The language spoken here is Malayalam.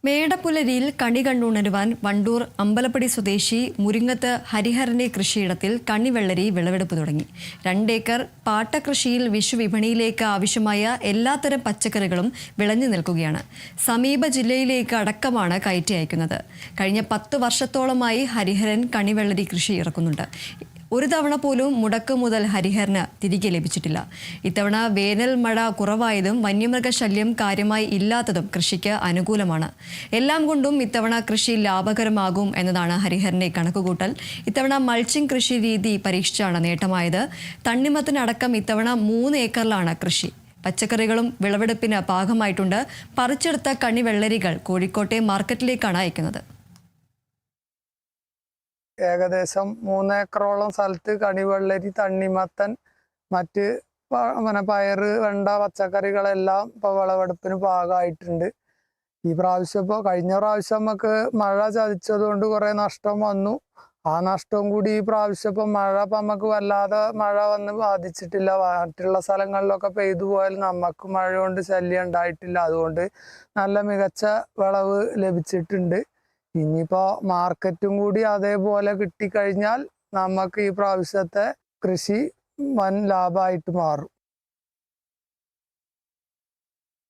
മേടപ്പുലരിയിൽ കണി കണ്ടുണരുവാൻ വണ്ടൂർ അമ്പലപ്പടി സ്വദേശി മുരിങ്ങത്ത് ഹരിഹരന്റെ കൃഷിയിടത്തിൽ കണിവെള്ളരി വിളവെടുപ്പ് തുടങ്ങി. 2 ഏക്കർ പാട്ടകൃഷിയിൽ വിഷുവിപണിയിലേക്ക് ആവശ്യമായ എല്ലാത്തരം പച്ചക്കറികളും വിളഞ്ഞു നിൽക്കുകയാണ്. സമീപ ജില്ലയിലേക്ക് അടക്കമാണ് കയറ്റി അയക്കുന്നത്. കഴിഞ്ഞ 10 വർഷത്തോളമായി ഹരിഹരൻ കണിവെള്ളരി കൃഷി ഇറക്കുന്നുണ്ട്. ഒരു തവണ പോലും മുടക്ക് മുതൽ ഹരിഹരന് തിരികെ ലഭിച്ചിട്ടില്ല. ഇത്തവണ വേനൽ മഴ കുറവായതും വന്യമൃഗശല്യം കാര്യമായി ഇല്ലാത്തതും കൃഷിക്ക് അനുകൂലമാണ്. എല്ലാം കൊണ്ടും ഇത്തവണ കൃഷി ലാഭകരമാകും എന്നതാണ് ഹരിഹരന്റെ കണക്കുകൂട്ടൽ. ഇത്തവണ മൾച്ചിങ് കൃഷി രീതി പരീക്ഷിച്ചാണ് നേട്ടമായത്. തണ്ണിമത്തനടക്കം ഇത്തവണ 3 ഏക്കറിലാണ് കൃഷി. പച്ചക്കറികളും വിളവെടുപ്പിന് പാകമായിട്ടുണ്ട്. പറിച്ചെടുത്ത കണിവെള്ളരികൾ കോഴിക്കോട്ടെ മാർക്കറ്റിലേക്കാണ് അയക്കുന്നത്. ഏകദേശം 3 ഏക്കറോളം സ്ഥലത്ത് കണിവെള്ളരി, തണ്ണിമത്തൻ, മറ്റ് പയറ്, വെണ്ട, പച്ചക്കറികളെല്ലാം ഇപ്പോൾ വിളവെടുപ്പിന് പാകമായിട്ടുണ്ട്. ഈ പ്രാവശ്യം ഇപ്പോൾ കഴിഞ്ഞ പ്രാവശ്യം നമുക്ക് മഴ ചതിച്ചതുകൊണ്ട് കുറേ നഷ്ടം വന്നു. ആ നഷ്ടവും കൂടി ഈ പ്രാവശ്യം ഇപ്പം മഴ നമുക്ക് വല്ലാതെ മഴ വന്ന് ബാധിച്ചിട്ടില്ല. മറ്റുള്ള സ്ഥലങ്ങളിലൊക്കെ പെയ്തു പോയാൽ നമുക്ക് മഴ കൊണ്ട് ശല്യം ഉണ്ടായിട്ടില്ല. അതുകൊണ്ട് നല്ല മികച്ച വിളവ് ലഭിച്ചിട്ടുണ്ട്. ഇനിയിപ്പോൾ മാർക്കറ്റും കൂടി അതേപോലെ കിട്ടിക്കഴിഞ്ഞാൽ നമുക്ക് ഈ പ്രാവശ്യത്തെ കൃഷി വൻ ലാഭമായിട്ട് മാറും.